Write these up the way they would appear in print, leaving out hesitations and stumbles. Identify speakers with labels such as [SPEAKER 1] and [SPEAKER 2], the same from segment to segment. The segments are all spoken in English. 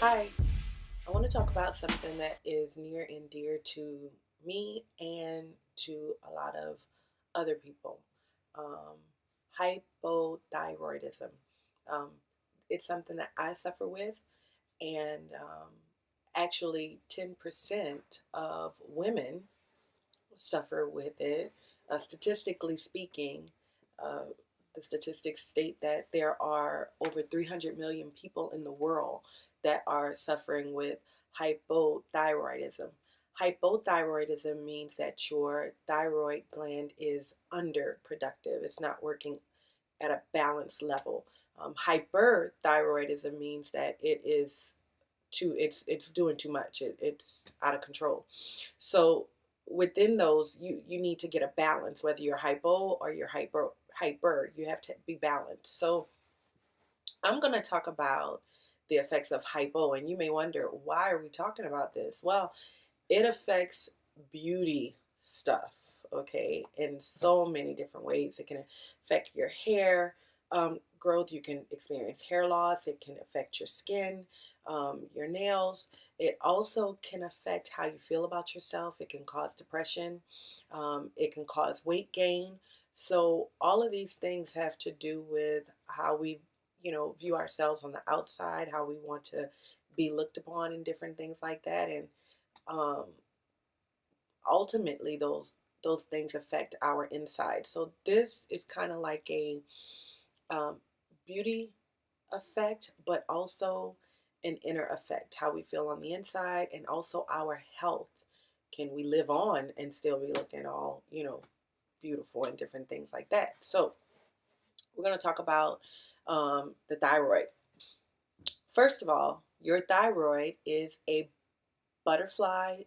[SPEAKER 1] Hi, I want to talk about something that is near and dear to me and to a lot of other people. Um, Hypothyroidism. Um, it's something that I suffer with, and actually, 10% of women suffer with it. Statistically speaking, uh, the statistics state that there are over 300 million people in the world that are suffering with hypothyroidism. Hypothyroidism means that your thyroid gland is underproductive, it's not working at a balanced level. Hyperthyroidism means that it's doing too much. It's out of control. So within those, you need to get a balance. Whether you're hypo or you're hyper, you have to be balanced. So I'm going to talk about the effects of hypo, and you may wonder, why are we talking about this? Well, it affects beauty stuff, okay, in so many different ways. It can affect your hair growth. You can experience hair loss. It can affect your skin, your nails. It also can affect how you feel about yourself. It can cause depression. It can cause weight gain. So all of these things have to do with how we, view ourselves on the outside, how we want to be looked upon, and different things like that. And um, ultimately, those things affect our inside. So this is kind of like a um, beauty effect, but also an inner effect, how we feel on the inside, and also our health. Can we live on and still be looking all, beautiful and different things like that? So we're going to talk about the thyroid. First of all, your thyroid is a butterfly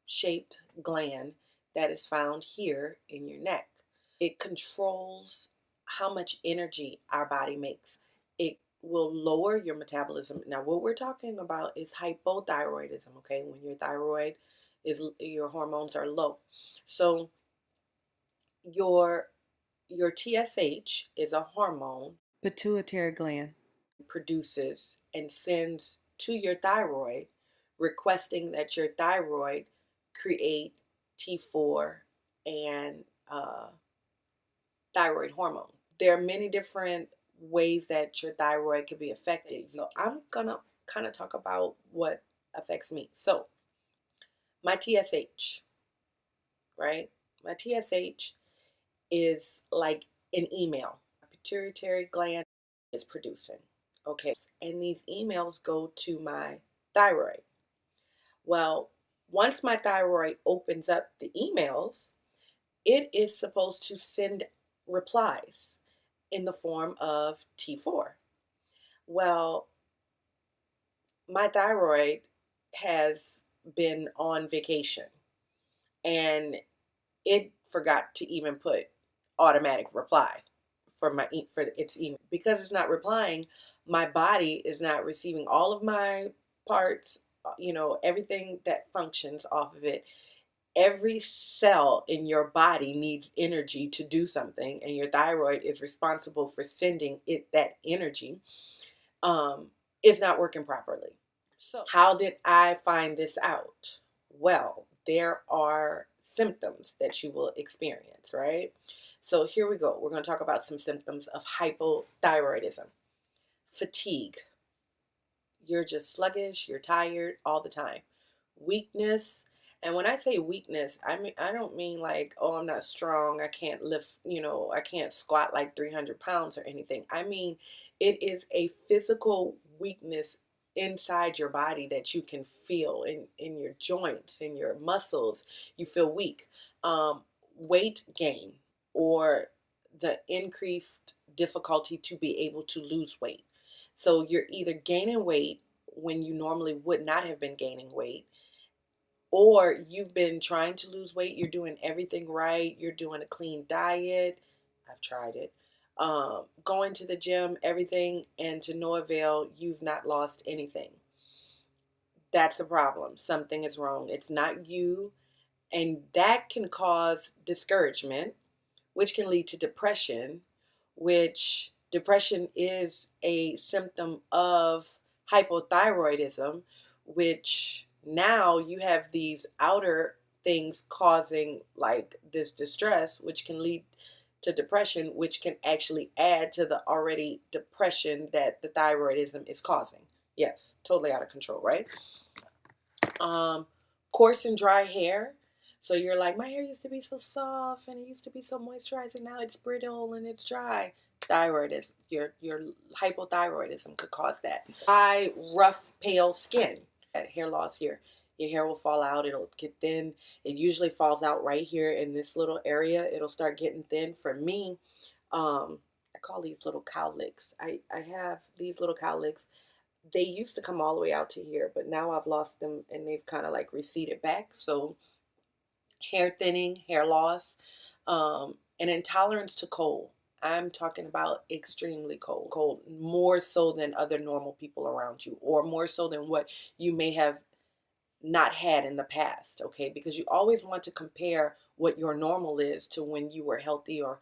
[SPEAKER 1] shaped gland that is found here in your neck. It controls how much energy our body makes. It will lower your metabolism. Now, what we're talking about is hypothyroidism, okay? When your hormones are low. So your TSH is a hormone
[SPEAKER 2] Pituitary gland.
[SPEAKER 1] produces and sends to your thyroid requesting that your thyroid create T4 and thyroid hormone. There are many different ways that your thyroid can be affected. So I'm gonna kind of talk about what affects me. So my TSH, right? My TSH is like an email. Pituitary gland is producing. Okay. And these emails go to my thyroid. Well, once my thyroid opens up the emails, it is supposed to send replies in the form of T4. Well, my thyroid has been on vacation and it forgot to even put automatic reply for its email. Because it's not replying, my body is not receiving all of my parts, everything that functions off of it. Every cell in your body needs energy to do something, and your thyroid is responsible for sending it that energy. Is not working properly. So how did I find this out? Well, there are symptoms that you will experience, right? So here we go. We're going to talk about some symptoms of hypothyroidism. Fatigue. You're just sluggish, you're tired all the time. Weakness. And when I say weakness, I don't mean like, oh, I'm not strong, I can't lift, I can't squat like 300 pounds or anything. I mean, it is a physical weakness inside your body that you can feel in your joints, in your muscles. You feel weak. Weight gain, or the increased difficulty to be able to lose weight. So you're either gaining weight when you normally would not have been gaining weight, or you've been trying to lose weight. You're doing everything right. You're doing a clean diet. I've tried it. Going to the gym, everything, and to no avail. You've not lost anything. That's a problem. Something is wrong. It's not you. And that can cause discouragement, which can lead to depression, which depression is a symptom of hypothyroidism, which now you have these outer things causing like this distress, which can lead to depression, which can actually add to the already depression that the thyroidism is causing. Yes, totally out of control, right? Coarse and dry hair. So you're like, my hair used to be so soft and it used to be so moisturizing. Now it's brittle and it's dry. Thyroidism, your hypothyroidism could cause that. Dry, rough, pale skin. That hair loss here. Your hair will fall out. It'll get thin. It usually falls out right here in this little area. It'll start getting thin. For me, I call these little cowlicks. I have these little cowlicks. They used to come all the way out to here, but now I've lost them and they've kind of like receded back. So hair thinning, hair loss, an intolerance to cold. I'm talking about extremely cold, more so than other normal people around you, or more so than what you may have not had in the past, okay? Because you always want to compare what your normal is to when you were healthy, or,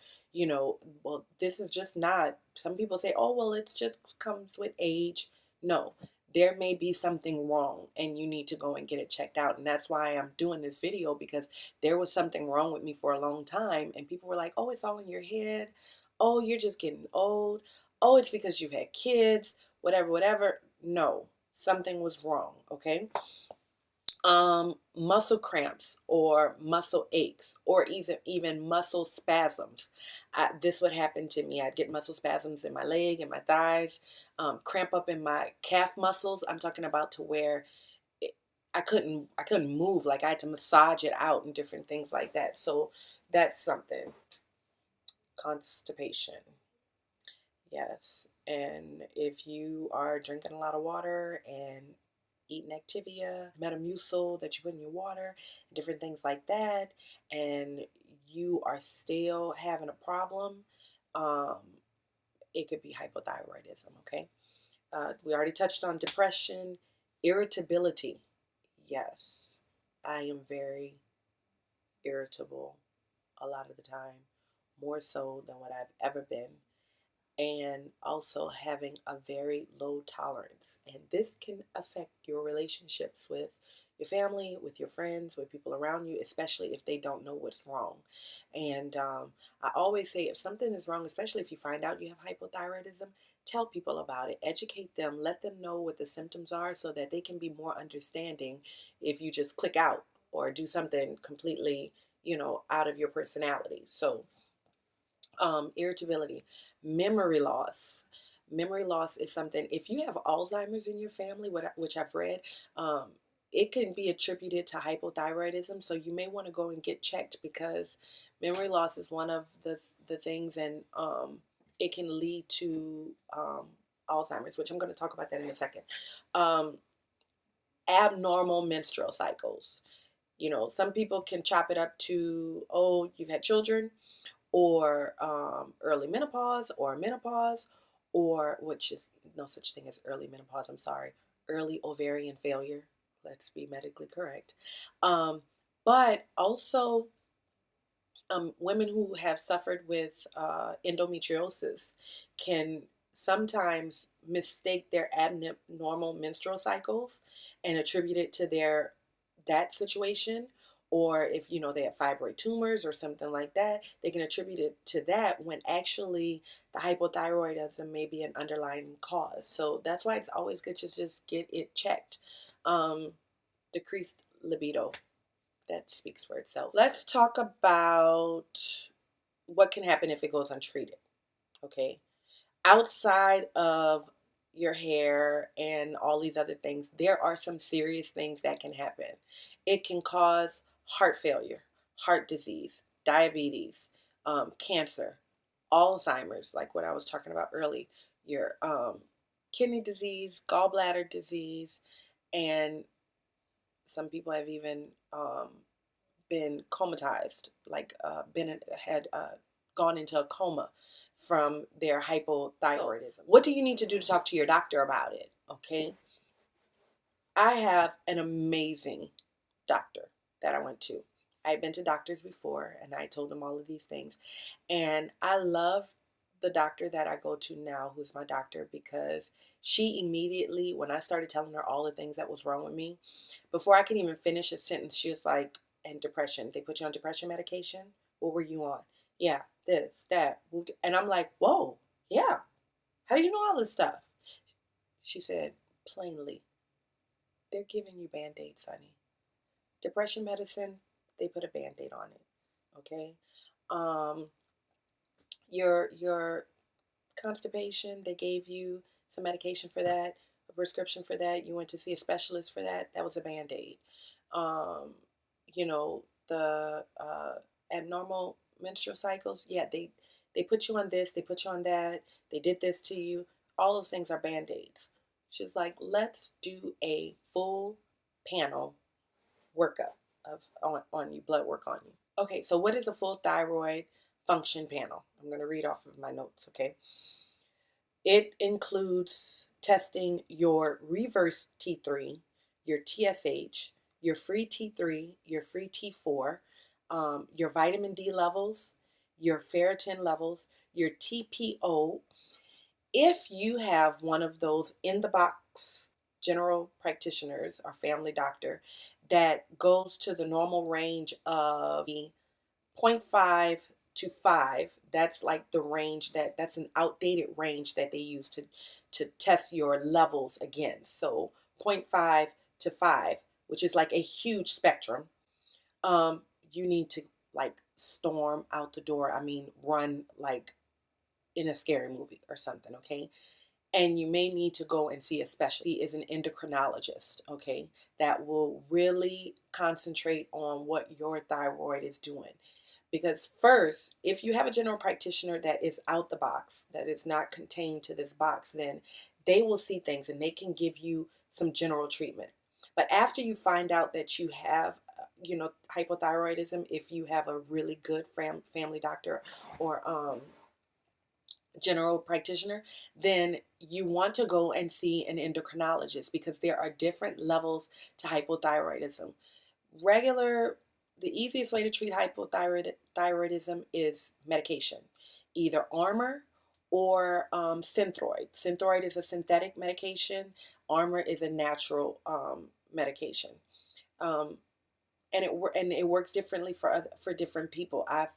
[SPEAKER 1] well, this is just not. Some people say, oh, well, it just comes with age. No, there may be something wrong and you need to go and get it checked out. And that's why I'm doing this video, because there was something wrong with me for a long time. And people were like, oh, it's all in your head. Oh, you're just getting old. Oh, it's because you've had kids, whatever, whatever. No, something was wrong, okay? Muscle cramps or muscle aches or even muscle spasms. This would happen to me. I'd get muscle spasms in my leg and my thighs, cramp up in my calf muscles. I'm talking about to where I couldn't move. Like I had to massage it out and different things like that. So that's something. Constipation. Yes. And if you are drinking a lot of water and eating Activia, Metamucil that you put in your water, different things like that, and you are still having a problem, it could be hypothyroidism, okay? We already touched on depression, irritability. Yes, I am very irritable a lot of the time, more so than what I've ever been. And also having a very low tolerance. And this can affect your relationships with your family, with your friends, with people around you, especially if they don't know what's wrong. And I always say if something is wrong, especially if you find out you have hypothyroidism, tell people about it, educate them, let them know what the symptoms are so that they can be more understanding if you just click out or do something completely, out of your personality. So irritability, memory loss. Memory loss is something, if you have Alzheimer's in your family, which I've read, it can be attributed to hypothyroidism. So you may want to go and get checked, because memory loss is one of the things, and it can lead to Alzheimer's, which I'm going to talk about that in a second. Abnormal menstrual cycles. Some people can chop it up to, oh, you've had children, or early menopause, or which is no such thing as early menopause, I'm sorry, early ovarian failure. Let's be medically correct. But also women who have suffered with endometriosis can sometimes mistake their abnormal menstrual cycles and attribute it to that situation. Or if they have fibroid tumors or something like that, they can attribute it to that, when actually the hypothyroidism may be an underlying cause. So that's why it's always good to just get it checked. Decreased libido. That speaks for itself. Let's talk about what can happen if it goes untreated. Okay. Outside of your hair and all these other things, there are some serious things that can happen. It can cause heart failure, heart disease, diabetes, cancer, Alzheimer's, like what I was talking about earlier, your kidney disease, gallbladder disease, and some people have even been comatized, like had gone into a coma from their hypothyroidism. What do you need to do to talk to your doctor about it? Okay. I have an amazing doctor that I went to. I had been to doctors before and I told them all of these things. And I love the doctor that I go to now, who's my doctor, because she immediately, when I started telling her all the things that was wrong with me, before I could even finish a sentence, she was like, and depression. They put you on depression medication? What were you on? Yeah, this, that. And I'm like, whoa, yeah. How do you know all this stuff? She said, plainly, they're giving you Band-Aids, honey. Depression medicine, they put a Band-Aid on it. Okay? Um, your constipation, they gave you some medication for that, a prescription for that. You went to see a specialist for that. That was a Band-Aid. Um, the abnormal menstrual cycles, yeah, they put you on this, they put you on that, they did this to you. All those things are Band-Aids. She's like, let's do a full panel workup on you, blood work on you. Okay, so what is a full thyroid function panel? I'm going to read off of my notes, okay? It includes testing your reverse T3, your TSH, your free T3, your free T4, your vitamin D levels, your ferritin levels, your TPO. If you have one of those in the box general practitioners or family doctor that goes to the normal range of 0.5 to 5, that's like the range that's an outdated range that they use to test your levels against. So 0.5 to 5, which is like a huge spectrum. You need to like storm out the door. I mean, run like in a scary movie or something, okay? And you may need to go and see a specialist. He is an endocrinologist, okay, that will really concentrate on what your thyroid is doing. Because first, if you have a general practitioner that is out the box, that is not contained to this box, then they will see things and they can give you some general treatment. But after you find out that you have, hypothyroidism, if you have a really good family doctor or general practitioner, then you want to go and see an endocrinologist because there are different levels to hypothyroidism. The easiest way to treat hypothyroidism is medication, either Armour or Synthroid. Synthroid is a synthetic medication. Armour is a natural medication. Um, and it works differently for different people. I've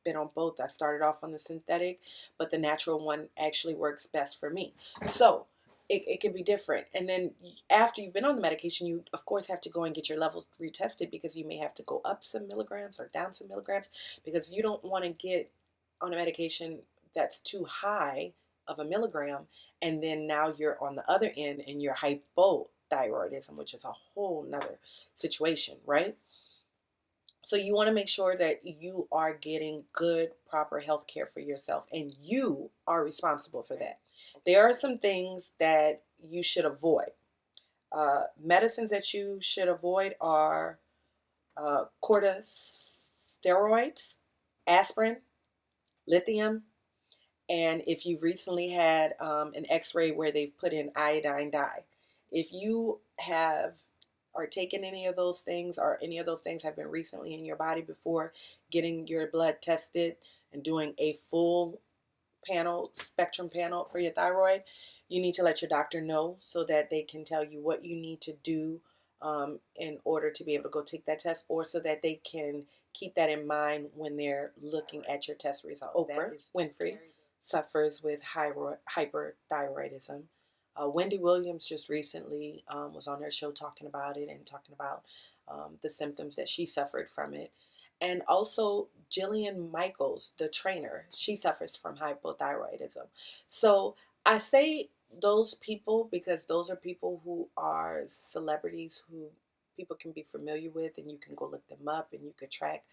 [SPEAKER 1] been on both. I started off on the synthetic, but the natural one actually works best for me. So it can be different. And then after you've been on the medication, you of course have to go and get your levels retested because you may have to go up some milligrams or down some milligrams because you don't want to get on a medication that's too high of a milligram and then now you're on the other end and you're hypothyroidism, which is a whole nother situation, right? So you want to make sure that you are getting good, proper health care for yourself, and you are responsible for that. There are some things that you should avoid. Medicines that you should avoid are corticosteroids, aspirin, lithium, and if you've recently had an x-ray where they've put in iodine dye. If you are taking any of those things or any of those things have been recently in your body before getting your blood tested and doing a full spectrum panel for your thyroid, you need to let your doctor know so that they can tell you what you need to do in order to be able to go take that test, or so that they can keep that in mind when they're looking at your test results. Oprah Winfrey suffers with hyperthyroidism. Wendy Williams just recently was on her show talking about it and talking about the symptoms that she suffered from it. And also Jillian Michaels, the trainer, she suffers from hypothyroidism. So I say those people because those are people who are celebrities who people can be familiar with, and you can go look them up and you could track,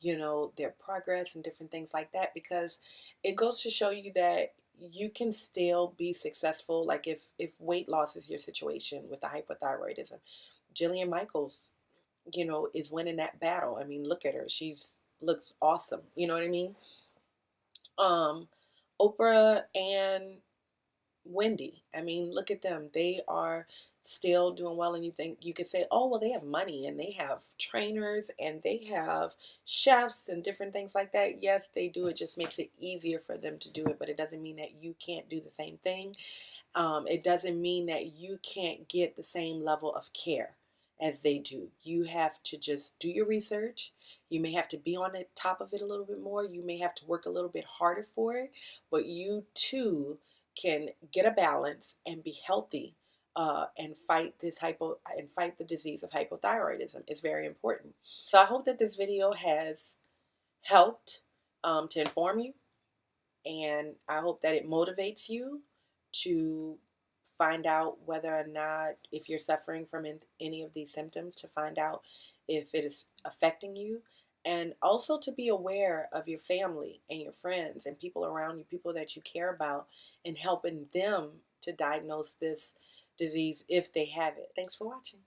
[SPEAKER 1] their progress and different things like that, because it goes to show you that you can still be successful. Like if weight loss is your situation with the hypothyroidism, Jillian Michaels, is winning that battle. I mean, look at her. Looks awesome. You know what I mean? Oprah and Wendy. I mean, look at them. They are still doing well, and you could say, oh, well, they have money and they have trainers and they have chefs and different things like that. Yes, they do. It just makes it easier for them to do it, but it doesn't mean that you can't do the same thing. It doesn't mean that you can't get the same level of care as they do. You have to just do your research. You may have to be on the top of it a little bit more. You may have to work a little bit harder for it, but you too can get a balance and be healthy, and fight the disease of hypothyroidism. It's very important. So I hope that this video has helped, to inform you, and I hope that it motivates you to find out whether or not, if you're suffering from any of these symptoms, to find out if it is affecting you, and also to be aware of your family and your friends and people around you, people that you care about, and helping them to diagnose this disease if they have it. Thanks for watching.